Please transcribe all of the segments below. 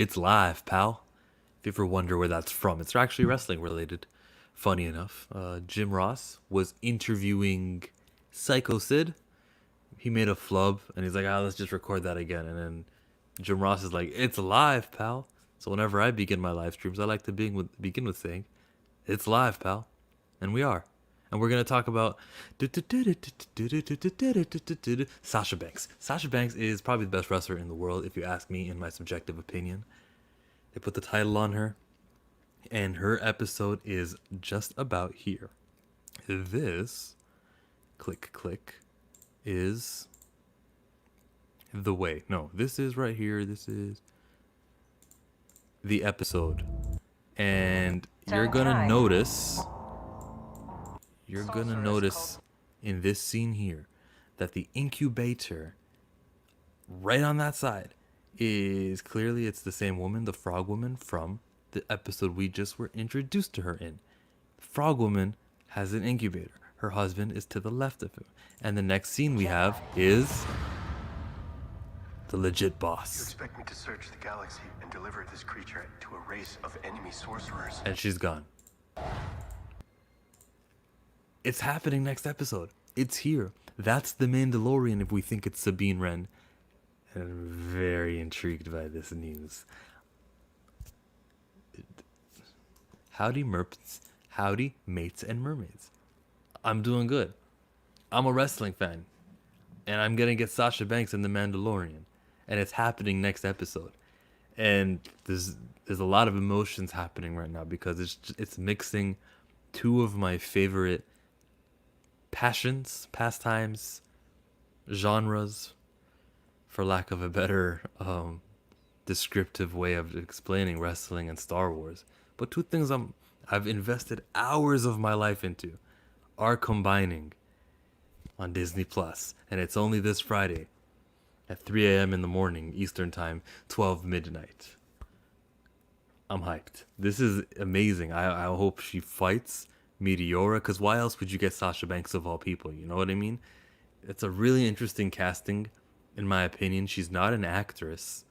It's live, pal. If you ever wonder where that's from, it's actually wrestling related. Funny enough, Jim Ross was interviewing Psycho Sid. He made a flub, and he's like, "Ah, let's just record that again." And then Jim Ross is like, "It's live, pal." So whenever I begin my live streams, I like to begin with saying, "It's live, pal," and we are. And we're gonna talk about Sasha Banks. Sasha Banks is probably the best wrestler in the world, if you ask me, in my subjective opinion. They put the title on her, and her episode is just about here. This, click, is the way. No, this is right here. This is the episode. And you're gonna notice in this scene here that the incubator right on that side is clearly it's the same woman, the frog woman from the episode we just were introduced to her in. The frog woman has an incubator. Her husband is to the left of him. And the next scene we have is the legit You boss. expect me to search the galaxy and deliver this creature to a race of enemy sorcerers? And she's gone. It's happening next episode. It's here. That's the Mandalorian if we think it's Sabine Wren. And I'm very intrigued by this news. Howdy merps, howdy mates and mermaids. I'm doing good. I'm a wrestling fan. And I'm gonna get Sasha Banks in The Mandalorian. And it's happening next episode. And there's a lot of emotions happening right now because it's mixing two of my favorite passions, pastimes, genres, for lack of a better descriptive way of explaining wrestling and Star Wars. But two things I've invested hours of my life into are combining on Disney Plus, and it's only this Friday at 3 a.m. in the morning Eastern Time, 12 midnight. I'm hyped. This is amazing. I hope she fights Meteora, because why else would you get Sasha Banks of all people? You know what I mean? It's a really interesting casting, in my opinion. She's not an actress.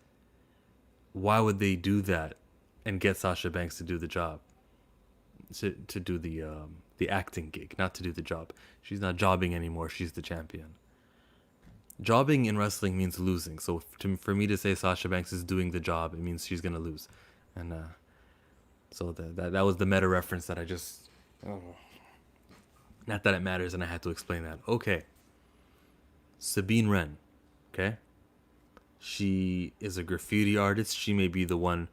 Why would they do that and get Sasha Banks to do the job? To do the acting gig, not to do the job. She's not jobbing anymore. She's the champion. Jobbing in wrestling means losing. So for me to say Sasha Banks is doing the job, it means she's gonna lose. And so that was the meta reference that I just. Oh. Not that it matters, and I had to explain that. Okay. Sabine Wren. Okay. She is a graffiti artist. She may be the one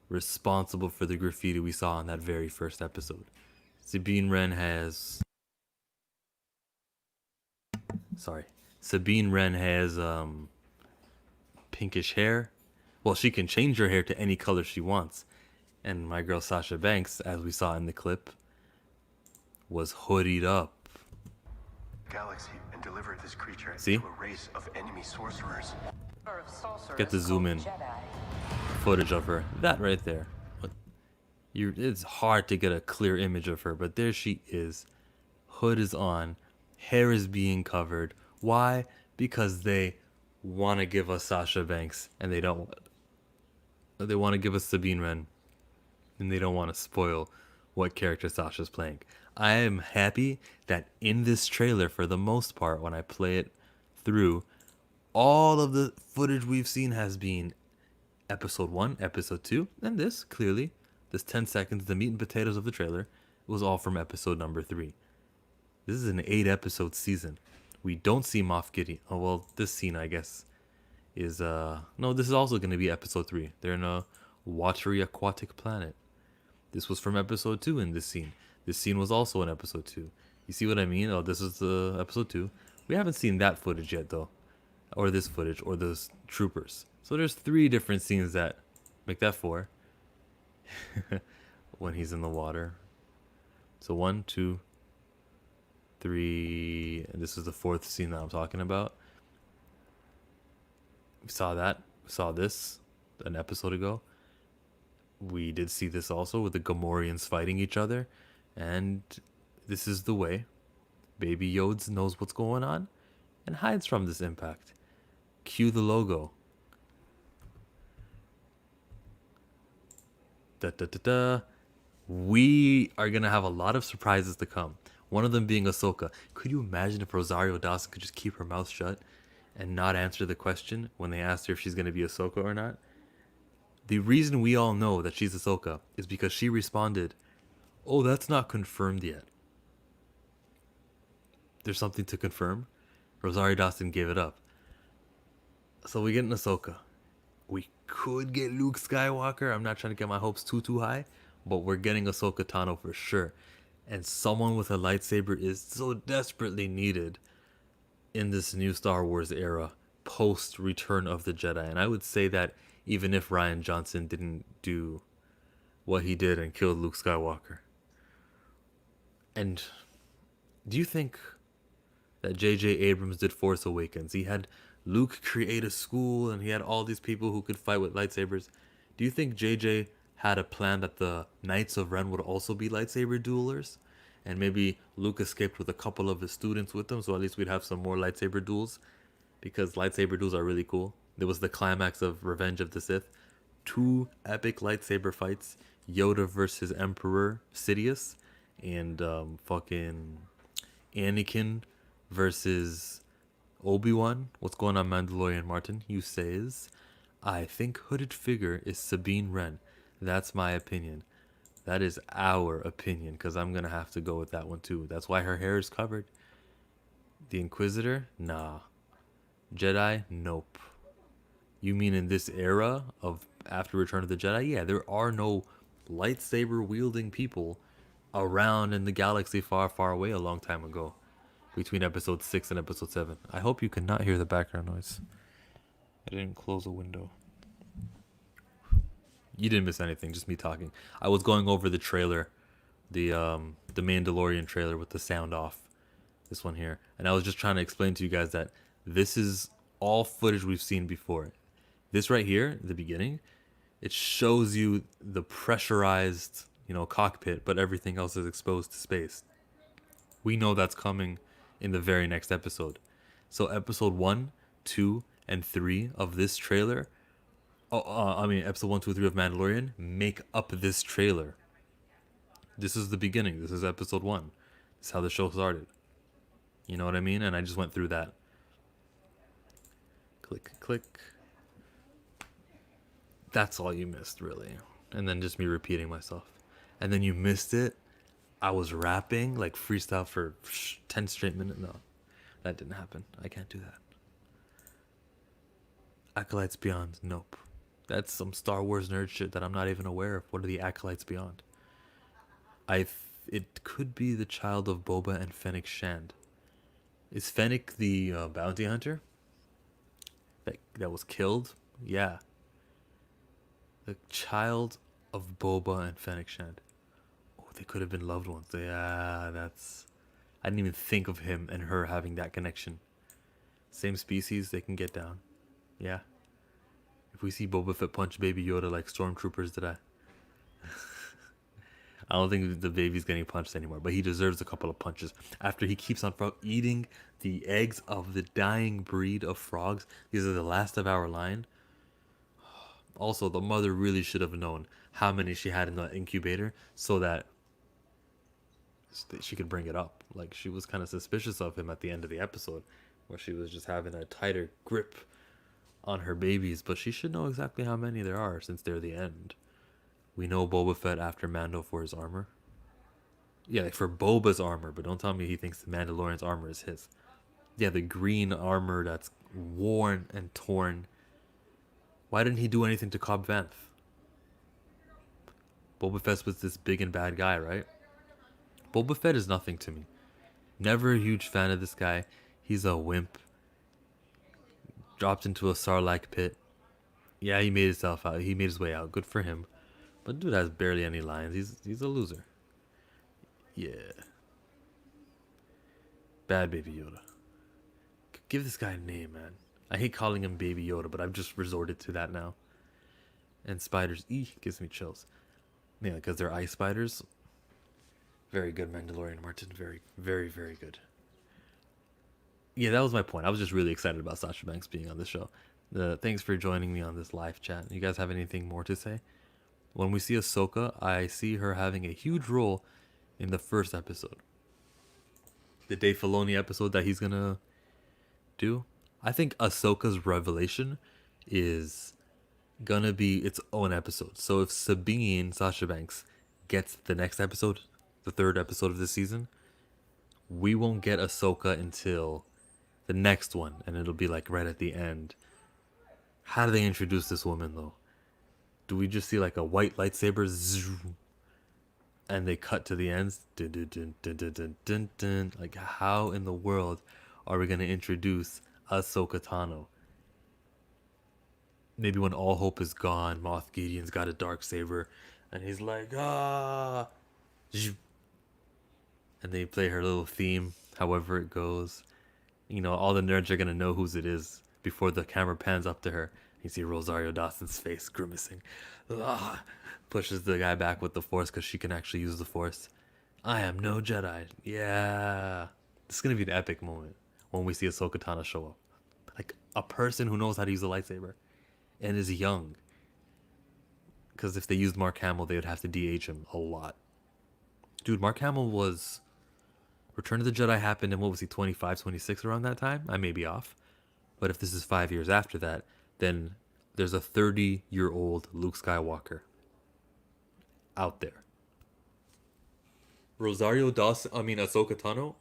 responsible for the graffiti we saw in that very first episode. Sabine Wren has. Sorry. Sabine Wren has pinkish hair. Well, she can change her hair to any color she wants. And my girl Sasha Banks, as we saw in the clip, was hoodied up. Galaxy and deliver this creature See? to a race of enemy sorcerers. Get the zoom in footage of her. That right there. It's hard to get a clear image of her, but there she is. Hood is on. Hair is being covered. Why? Because they want to give us Sasha Banks, and they don't. They want to give us Sabine Wren, and they don't want to spoil what character Sasha's playing. I am happy that in this trailer, for the most part, when I play it through, all of the footage we've seen has been episode 1, episode 2, and this, clearly, this 10 seconds, the meat and potatoes of the trailer, was all from episode number 3. This is an 8-episode season. We don't see Moff Gideon. Oh, well, this scene, I guess, is, no, this is also going to be episode 3. They're in a watery aquatic planet. This was from episode 2 in this scene. This scene was also in episode 2. You see what I mean? Oh, this is the episode 2. We haven't seen that footage yet, though. Or this footage, or those troopers. So there's 3 different scenes that make that 4. When he's in the water. So 1, 2, 3, and this is the 4th scene that I'm talking about. We saw that. We saw this an episode ago. We did see this also with the Gamorreans fighting each other. And this is the way. Baby Yodes knows what's going on and hides from this impact. Cue the logo. Da, da, da, da. We are gonna have a lot of surprises to come. One of them being Ahsoka. Could you imagine if Rosario Dawson could just keep her mouth shut and not answer the question when they asked her if she's gonna be Ahsoka or not? The reason we all know that she's Ahsoka is because she responded, "Oh, that's not confirmed yet." There's something to confirm. Rosario Dawson gave it up. So we get an Ahsoka. We could get Luke Skywalker. I'm not trying to get my hopes too high, but we're getting Ahsoka Tano for sure. And someone with a lightsaber is so desperately needed in this new Star Wars era, post Return of the Jedi. And I would say that even if Rian Johnson didn't do what he did and killed Luke Skywalker. And do you think that J.J. Abrams did Force Awakens? He had Luke create a school and he had all these people who could fight with lightsabers. Do you think J.J. had a plan that the Knights of Ren would also be lightsaber duelers? And maybe Luke escaped with a couple of his students with him, so at least we'd have some more lightsaber duels. Because lightsaber duels are really cool. There was the climax of Revenge of the Sith. 2 epic lightsaber fights. Yoda versus Emperor Sidious. And fucking Anakin versus Obi-Wan. What's going on, Mandalorian Martin? You says, I think hooded figure is Sabine Wren. That's my opinion. That is our opinion, because I'm going to have to go with that one too. That's why her hair is covered. The Inquisitor? Nah. Jedi? Nope. You mean in this era of after Return of the Jedi? Yeah, there are no lightsaber wielding people around in the galaxy far away a long time ago. Between episode 6 and episode 7. I hope you cannot hear the background noise. I didn't close a window. You didn't miss anything, just me talking. I was going over the trailer, the Mandalorian trailer with the sound off. This one here. And I was just trying to explain to you guys that this is all footage we've seen before. This right here, the beginning, it shows you the pressurized, cockpit, but everything else is exposed to space. We know that's coming in the very next episode. So episode 1, 2, and 3 of this trailer, episode 1, 2, 3 of Mandalorian, make up this trailer. This is the beginning. This is episode 1. This is how the show started. You know what I mean? And I just went through that. Click, click. That's all you missed, really. And then just me repeating myself. And then you missed it. I was rapping, like freestyle for 10 straight minutes. No, that didn't happen. I can't do that. Acolytes Beyond. Nope. That's some Star Wars nerd shit that I'm not even aware of. What are the Acolytes Beyond? It could be the child of Boba and Fennec Shand. Is Fennec the bounty hunter that was killed? Yeah. The child of Boba and Fennec Shand. Oh, they could have been loved ones. Yeah, that's... I didn't even think of him and her having that connection. Same species, they can get down. Yeah. If we see Boba Fett punch Baby Yoda like stormtroopers, did I? I don't think the baby's getting punched anymore, but he deserves a couple of punches. After he keeps on eating the eggs of the dying breed of frogs. These are the last of our line. Also, the mother really should have known how many she had in the incubator so that she could bring it up. Like, she was kind of suspicious of him at the end of the episode, where she was just having a tighter grip on her babies, but she should know exactly how many there are since they're the end. We know Boba Fett after Mando for his armor. Yeah, like for Boba's armor, but don't tell me he thinks the Mandalorian's armor is his. Yeah, the green armor that's worn and torn. Why didn't he do anything to Cobb Vanth? Boba Fett was this big and bad guy, right? Boba Fett is nothing to me. Never a huge fan of this guy. He's a wimp. Dropped into a Sarlacc pit. Yeah, he made himself out. He made his way out. Good for him. But dude has barely any lines. He's a loser. Yeah. Bad Baby Yoda. Give this guy a name, man. I hate calling him Baby Yoda, but I've just resorted to that now. And spiders. Gives me chills. Yeah, because they're ice spiders. Very good, Mandalorian Martin. Very, very, very good. Yeah, that was my point. I was just really excited about Sasha Banks being on this show. Thanks for joining me on this live chat. You guys have anything more to say? When we see Ahsoka, I see her having a huge role in the first episode. The Dave Filoni episode that he's gonna do. I think Ahsoka's revelation is gonna be its own episode. So if Sabine, Sasha Banks, gets the next episode, the third episode of this season, we won't get Ahsoka until the next one, and it'll be like right at the end. How do they introduce this woman though? Do we just see like a white lightsaber zoom, and they cut to the ends? Dun, dun, dun, dun, dun, dun, dun, dun. Like, how in the world are we gonna introduce Ahsoka Tano? Maybe when all hope is gone, Moff Gideon's got a dark saber, and he's like, ah, and they play her little theme, however it goes. You know, all the nerds are gonna know whose it is before the camera pans up to her. You see Rosario Dawson's face grimacing. Ah, pushes the guy back with the Force because she can actually use the Force. I am no Jedi. Yeah. This is gonna be an epic moment when we see Ahsoka Tano show up. Like a person who knows how to use a lightsaber and is young. Because if they used Mark Hamill, they would have to de-age him a lot. Dude, Mark Hamill was... Return of the Jedi happened in, what was he, 25, 26 around that time? I may be off. But if this is 5 years after that, then there's a 30-year-old Luke Skywalker out there. Ahsoka Tano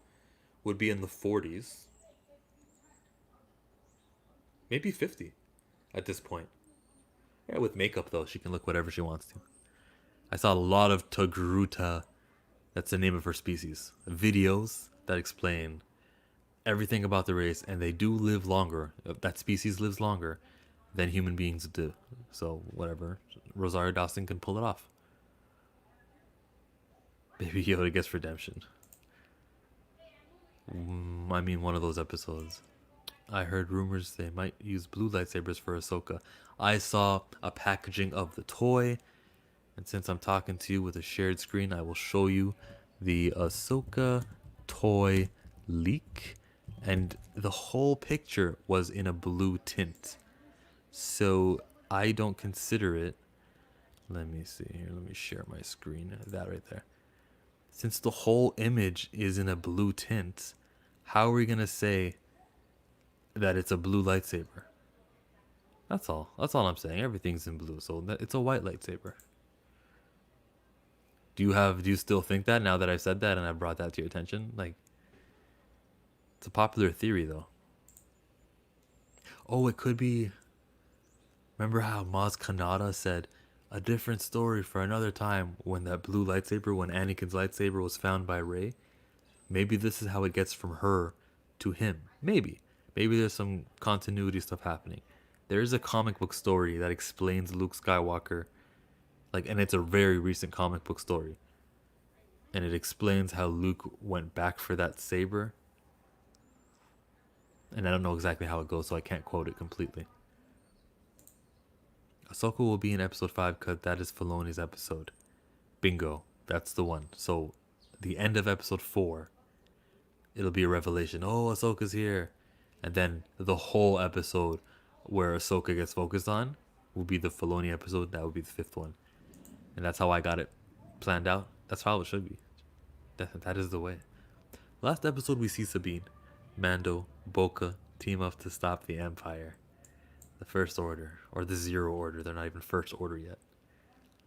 would be in the 40s. Maybe 50 at this point. Yeah, with makeup though, she can look whatever she wants to. I saw a lot of Togruta, that's the name of her species, videos that explain everything about the race, and they do live longer. That species lives longer than human beings do. So whatever, Rosario Dawson can pull it off. Baby Yoda gets redemption. I mean, one of those episodes. I heard rumors they might use blue lightsabers for Ahsoka. I saw a packaging of the toy, and since I'm talking to you with a shared screen, I will show you the Ahsoka toy leak. And the whole picture was in a blue tint. So I don't consider it. Let me see here. Let me share my screen. That right there. Since the whole image is in a blue tint, how are we going to say that it's a blue lightsaber? That's all. That's all I'm saying. Everything's in blue. So it's a white lightsaber. Do you still think that now that I've said that and I brought that to your attention? Like, it's a popular theory though. Oh, it could be. Remember how Maz Kanata said a different story for another time when that blue lightsaber, when Anakin's lightsaber was found by Rey? Maybe this is how it gets from her to him. Maybe. Maybe there's some continuity stuff happening. There is a comic book story that explains Luke Skywalker, like, and it's a very recent comic book story. And it explains how Luke went back for that saber. And I don't know exactly how it goes, so I can't quote it completely. Ahsoka will be in episode 5 because that is Filoni's episode. Bingo. That's the one. So, the end of episode 4, it'll be a revelation. Oh, Ahsoka's here. And then the whole episode where Ahsoka gets focused on will be the Filoni episode. That would be the 5th one. And that's how I got it planned out. That's how it should be. That is the way. Last episode we see Sabine, Mando, Boca team up to stop the Empire. The First Order, or the Zero Order. They're not even First Order yet.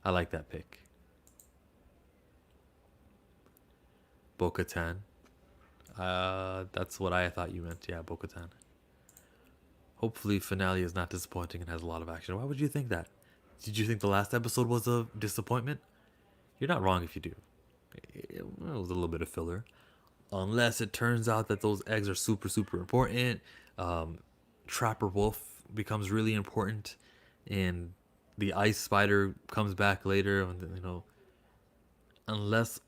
I like that pick. Bo-Katan. That's what I thought you meant. Yeah, Bo-Katan. Hopefully finale is not disappointing and has a lot of action. Why would you think that? Did you think the last episode was a disappointment? You're not wrong if you do. It was a little bit of filler. Unless it turns out that those eggs are super, super important. Trapper Wolf becomes really important. And the ice spider comes back later. And, you know, unless...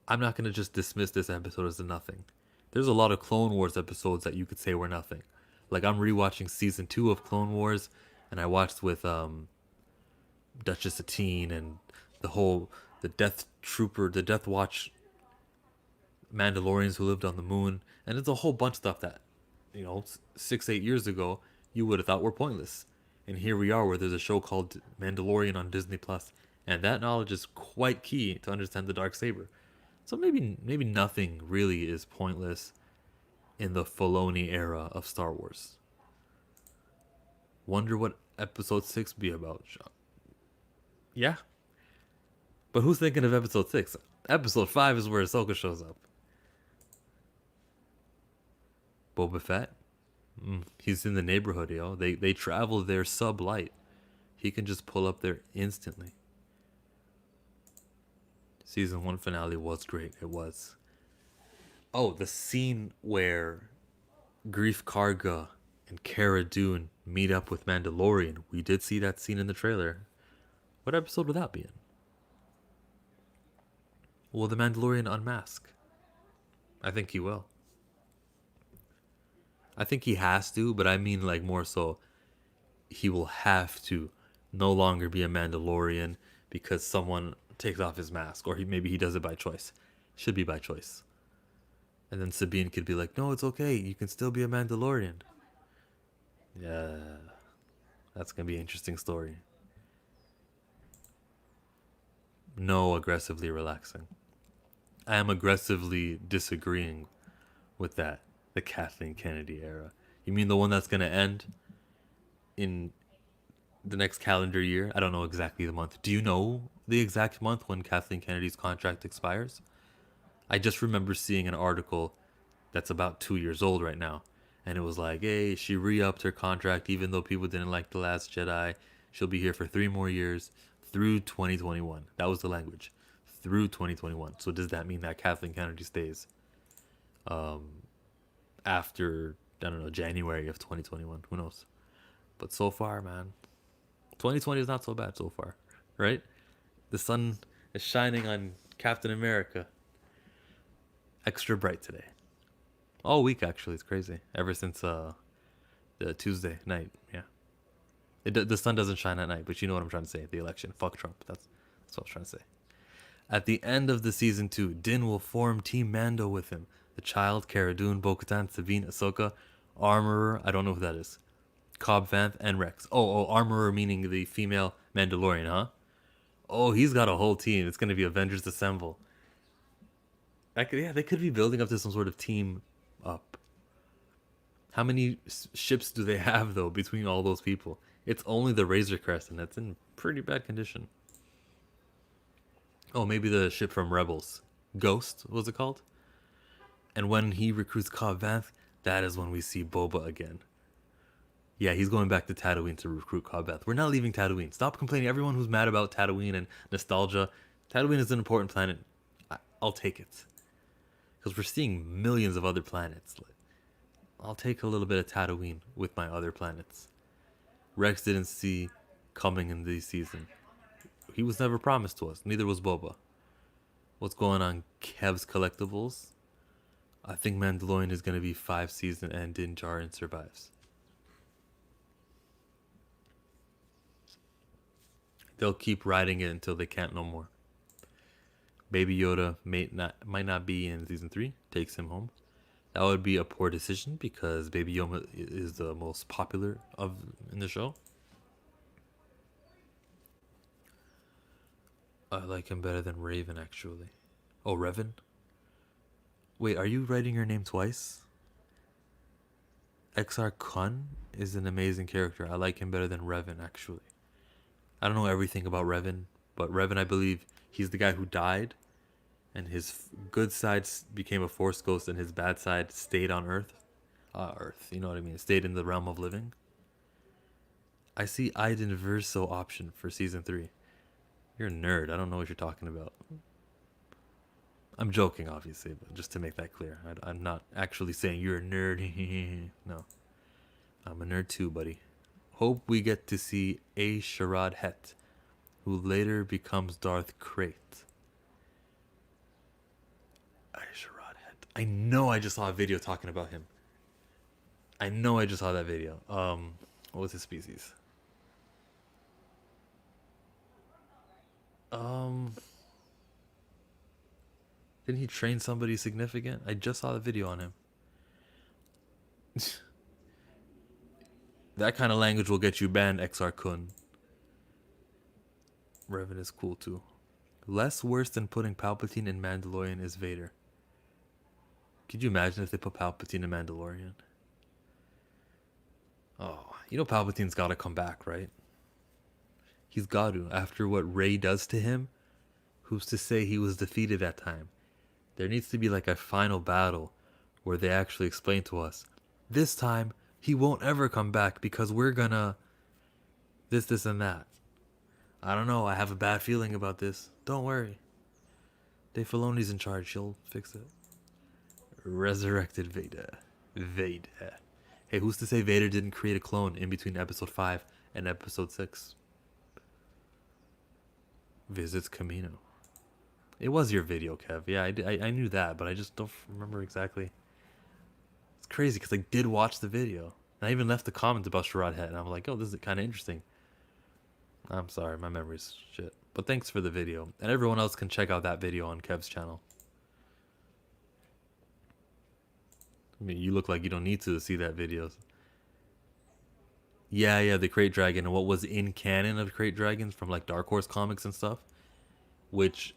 I'm not going to just dismiss this episode as a nothing. There's a lot of Clone Wars episodes that you could say were nothing. Like, I'm rewatching season 2 of Clone Wars, and I watched with Duchess Satine and the Death Trooper, the Death Watch Mandalorians who lived on the moon, and it's a whole bunch of stuff that, you know, 6-8 years ago you would have thought were pointless. And here we are, where there's a show called Mandalorian on Disney Plus, and that knowledge is quite key to understand the dark saber. So maybe nothing really is pointless in the Filoni era of Star Wars. Wonder what Episode 6 be about. Yeah, but who's thinking of Episode 6? Episode 5 is where Ahsoka shows up. Boba Fett? He's in the neighborhood, yo. They travel there sub-light. He can just pull up there instantly. Season 1 finale was great. It was. Oh, the scene where Grief Karga and Cara Dune meet up with Mandalorian. We did see that scene in the trailer. What episode would that be in? Will the Mandalorian unmask? I think he will. I think he has to, but I mean like more so he will have to no longer be a Mandalorian because someone takes off his mask, or maybe he does it by choice. Should be by choice. And then Sabine could be like, no, it's okay. You can still be a Mandalorian. Yeah. That's going to be an interesting story. No, aggressively relaxing. I am aggressively disagreeing with that. The Kathleen Kennedy era. You mean the one that's going to end in the next calendar year? I don't know exactly the month. Do you know the exact month when Kathleen Kennedy's contract expires? I just remember seeing an article that's about 2 years old right now. And it was like, hey, she re-upped her contract even though people didn't like The Last Jedi. She'll be here for 3 more years through 2021. That was the language. Through 2021. So does that mean that Kathleen Kennedy stays after, I don't know, January of 2021? Who knows? But so far, man, 2020 is not so bad so far, right? The sun is shining on Captain America. Extra bright today. All week, actually. It's crazy. Ever since the Tuesday night, yeah. The sun doesn't shine at night, but you know what I'm trying to say. The election. Fuck Trump. That's what I was trying to say. At the end of the season 2, Din will form Team Mando with him. The Child, Cara Dune, Bo-Katan, Sabine, Ahsoka, Armorer, I don't know who that is, Cobb Vanth, and Rex. Oh, Armorer meaning the female Mandalorian, huh? Oh, he's got a whole team. It's going to be Avengers Assemble. Yeah, they could be building up to some sort of team up. How many ships do they have, though, between all those people? It's only the Razor Crest, and that's in pretty bad condition. Oh, maybe the ship from Rebels. Ghost, was it called? And when he recruits Cobb Vanth, that is when we see Boba again. Yeah, he's going back to Tatooine to recruit Cobb Vanth. We're not leaving Tatooine. Stop complaining. Everyone who's mad about Tatooine and nostalgia. Tatooine is an important planet. I'll take it. Because we're seeing millions of other planets. I'll take a little bit of Tatooine with my other planets. Rex didn't see coming in this season. He was never promised to us. Neither was Boba. What's going on, Kev's Collectibles? I think Mandalorian is going to be 5 seasons and Din Djarin survives. They'll keep riding it until they can't no more. Baby Yoda might not be in season 3. Takes him home. That would be a poor decision because Baby Yoda is the most popular in the show. I like him better than Raven, actually. Oh, Revan? Wait, are you writing your name twice? XR Kun is an amazing character. I like him better than Revan, actually. I don't know everything about Revan, but Revan, I believe, he's the guy who died, and his good side became a Force ghost, and his bad side stayed on Earth. Earth, you know what I mean? Stayed in the realm of living. I see Iden Verso option for season 3. You're a nerd. I don't know what you're talking about. I'm joking, obviously, but just to make that clear. I'm not actually saying you're a nerd. No. I'm a nerd too, buddy. Hope we get to see A. Sharad Het, who later becomes Darth Krayt. A. Sharad Het. I know I just saw a video talking about him. I know I just saw that video. What was his species? Didn't he train somebody significant? I just saw the video on him. That kind of language will get you banned, XR Kun. Revan is cool too. Less worse than putting Palpatine in Mandalorian is Vader. Could you imagine if they put Palpatine in Mandalorian? Oh, you know Palpatine's gotta come back, right? He's got to. After what Rey does to him, who's to say he was defeated that time? There needs to be like a final battle where they actually explain to us, this time he won't ever come back because we're gonna this, and that. I don't know. I have a bad feeling about this. Don't worry. Dave Filoni's in charge. He'll fix it. Resurrected Vader. Vader. Hey, who's to say Vader didn't create a clone in between episode 5 and episode 6? Visits Camino. It was your video, Kev. Yeah, I knew that, but I just don't remember exactly. It's crazy because I did watch the video. And I even left a comment about Sherrod Head, and I'm like, oh, this is kind of interesting. I'm sorry, my memory's shit. But thanks for the video. And everyone else can check out that video on Kev's channel. I mean, you look like you don't need to see that video. Yeah, the Crate Dragon and what was in canon of Crate Dragons from like Dark Horse comics and stuff. Which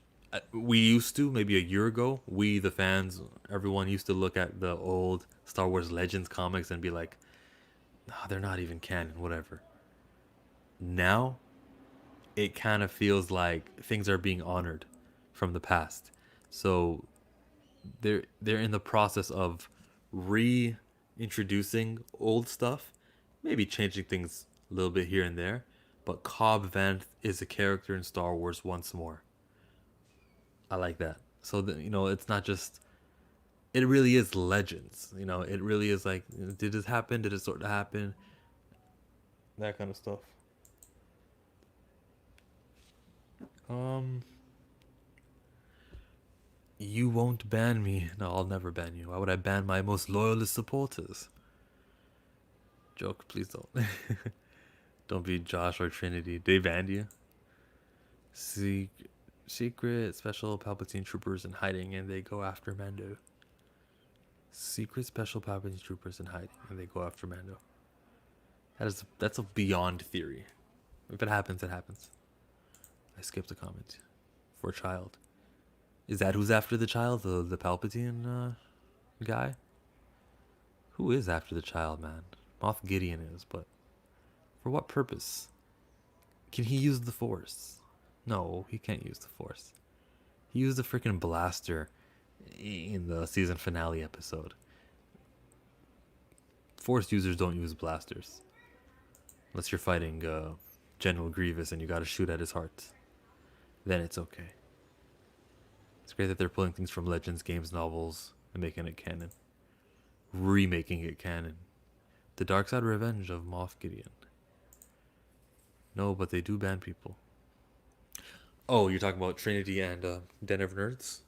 we used to, maybe a year ago, we, the fans, everyone used to look at the old Star Wars Legends comics and be like, no, they're not even canon, whatever. Now, it kind of feels like things are being honored from the past. So they're in the process of reintroducing old stuff, maybe changing things a little bit here and there, but Cobb Vanth is a character in Star Wars once more. I like that. So it's not just, it really is Legends. It really is like, did this happen? Did it sort of happen? That kind of stuff. You won't ban me. No, I'll never ban you. Why would I ban my most loyalist supporters? Joke, please don't. Don't be Josh or Trinity. They banned you. Secret special Palpatine troopers in hiding and they go after Mando. Secret special Palpatine troopers in hiding and they go after Mando. That's a beyond theory. If it happens, it happens. I skipped a comment. For a child. Is that who's after the child? The Palpatine guy? Who is after the child, man? Moff Gideon is, but for what purpose? Can he use the Force? No, he can't use the Force. He used a freaking blaster in the season finale episode. Force users don't use blasters. Unless you're fighting General Grievous and you gotta shoot at his heart. Then it's okay. It's great that they're pulling things from Legends, games, novels, and making it canon. Remaking it canon. The Dark Side Revenge of Moff Gideon. No, but they do ban people. Oh, you're talking about Trinity and Den of Nerds?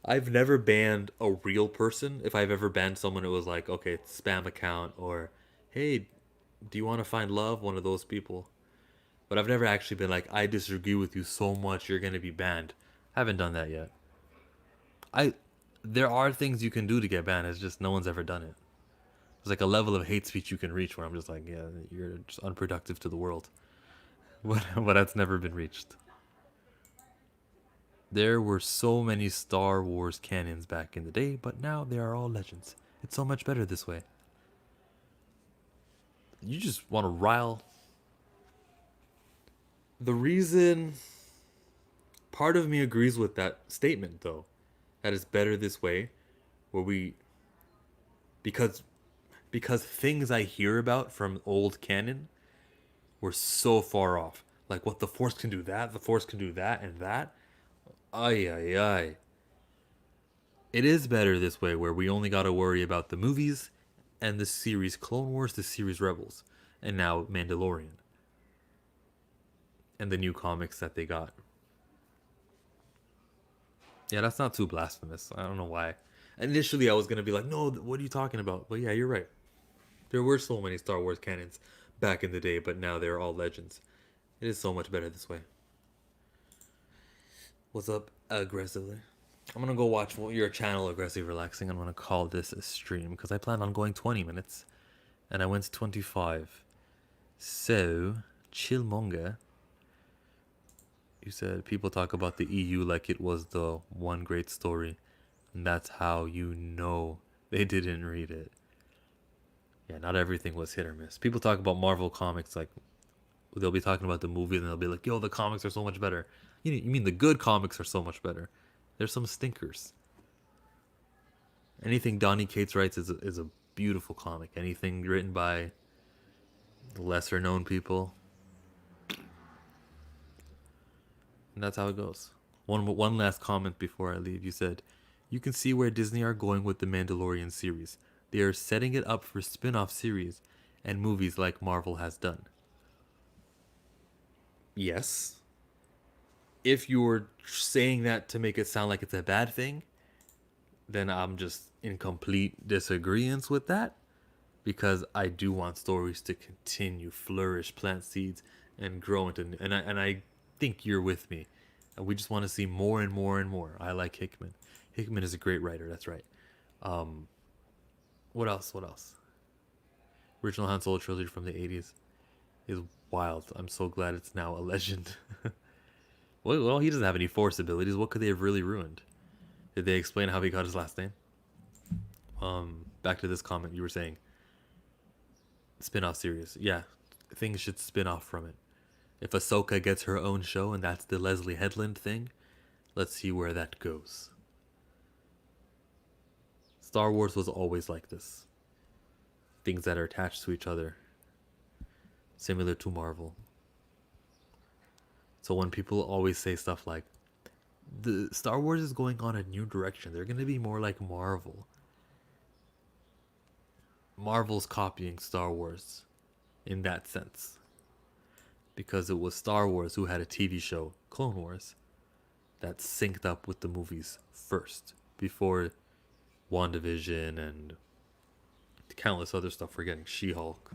I've never banned a real person. If I've ever banned someone, it was like, okay, spam account, or hey, do you want to find love? One of those people. But I've never actually been like, I disagree with you so much, you're going to be banned. I haven't done that yet. There are things you can do to get banned. It's just no one's ever done it. There's like a level of hate speech you can reach where I'm just like, yeah, you're just unproductive to the world. But that's never been reached. There were so many Star Wars canons back in the day, but now they are all Legends. It's so much better this way. You just want to rile. The reason... Part of me agrees with that statement, though. That it's better this way, where we... Because things I hear about from old canon were so far off. Like, what, the Force can do that, the Force can do that, and that? Ay, ay, ay. It is better this way, where we only gotta worry about the movies and the series Clone Wars, the series Rebels, and now Mandalorian. And the new comics that they got. Yeah, that's not too blasphemous. I don't know why. Initially, I was gonna be like, no, what are you talking about? But yeah, you're right. There were so many Star Wars canons back in the day, but now they're all Legends. It is so much better this way. What's up, aggressively? I'm gonna go watch your channel, Aggressive Relaxing. I'm gonna call this a stream because I plan on going 20 minutes. and I went to 25. So, Chillmonger, you said people talk about the EU like it was the one great story, and that's how you know they didn't read it. Yeah, not everything was hit or miss. People talk about Marvel comics like they'll be talking about the movie and they'll be like, "Yo, the comics are so much better." You mean the good comics are so much better? There's some stinkers. Anything Donny Cates writes is a beautiful comic. Anything written by lesser known people, and that's how it goes. One last comment before I leave. You said, "You can see where Disney are going with the Mandalorian series. They are setting it up for spin-off series and movies like Marvel has done." Yes. If you're saying that to make it sound like it's a bad thing, then I'm just in complete disagreement with that, because I do want stories to continue flourish, plant seeds, and grow into. And I think you're with me. And we just want to see more and more and more. I like Hickman. Hickman is a great writer. That's right. What else? What else? Original Han Solo trilogy from the 80s is wild. I'm so glad it's now a legend. Well, he doesn't have any force abilities. What could they have really ruined? Did they explain how he got his last name? Back to this comment you were saying. Spin-off series. Yeah, things should spin off from it. If Ahsoka gets her own show and that's the Leslie Headland thing, let's see where that goes. Star Wars was always like this. Things that are attached to each other. Similar to Marvel. So when people always say stuff like, the Star Wars is going on a new direction, they're going to be more like Marvel. Marvel's copying Star Wars in that sense. Because it was Star Wars who had a TV show, Clone Wars, that synced up with the movies first, before WandaVision and countless other stuff. We're getting She-Hulk.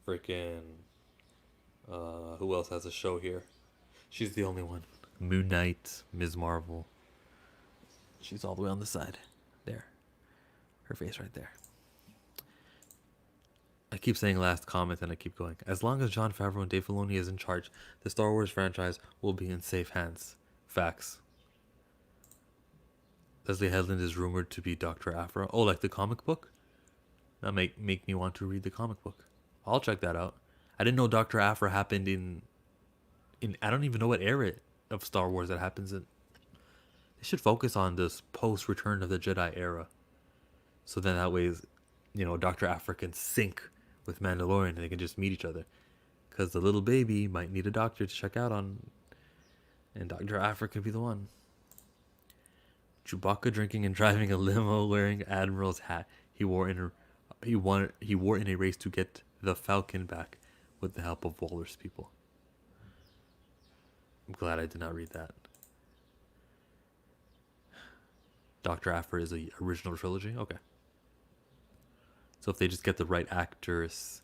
Freaking, who else has a show here? She's the only one. Moon Knight, Ms. Marvel. She's all the way on the side. There. Her face right there. I keep saying last comment and I keep going. As long as Jon Favreau and Dave Filoni is in charge, the Star Wars franchise will be in safe hands. Facts. Leslie Headland is rumored to be Dr. Aphra. Oh, like the comic book? That make me want to read the comic book. I'll check that out. I didn't know Dr. Aphra happened in I don't even know what era of Star Wars that happens in. They should focus on this post Return of the Jedi era. So then that way, Dr. Aphra can sync with Mandalorian and they can just meet each other. Because the little baby might need a doctor to check out on, and Dr. Aphra could be the one. Chewbacca drinking and driving a limo wearing Admiral's hat he wore in a race to get the Falcon back with the help of Waller's people. I'm glad I did not read that. Dr. Aphra is the original trilogy? Okay. So if they just get the right actress,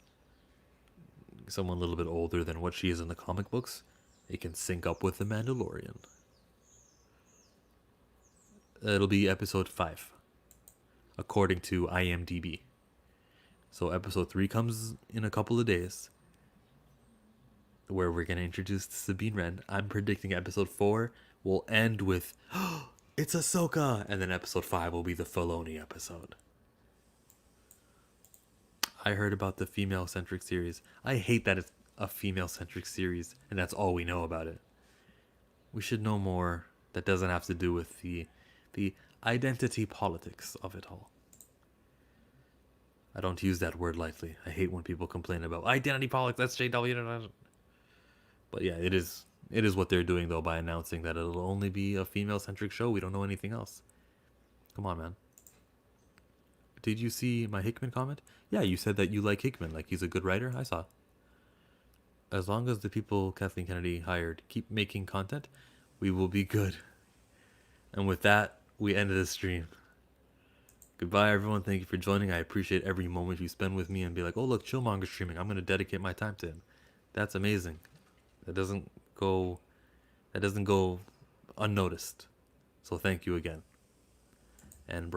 someone a little bit older than what she is in the comic books, it can sync up with the Mandalorian. It'll be episode 5, according to IMDb. So episode 3 comes in a couple of days, where we're going to introduce Sabine Wren. I'm predicting episode 4 will end with, oh, it's Ahsoka! And then episode 5 will be the Filoni episode. I heard about the female-centric series. I hate that it's a female-centric series, and that's all we know about it. We should know more that doesn't have to do with the identity politics of it all. I don't use that word lightly. I hate when people complain about identity politics, that's JW. But yeah, it is what they're doing, though, by announcing that it'll only be a female-centric show. We don't know anything else. Come on, man. Did you see my Hickman comment? Yeah, you said that you like Hickman, like he's a good writer. I saw. As long as the people Kathleen Kennedy hired keep making content, we will be good. And with that, we end the stream. Goodbye, everyone. Thank you for joining. I appreciate every moment you spend with me and be like, oh, look, Chillmonger's streaming. I'm going to dedicate my time to him. That's amazing. That doesn't go unnoticed. So thank you again. And bro.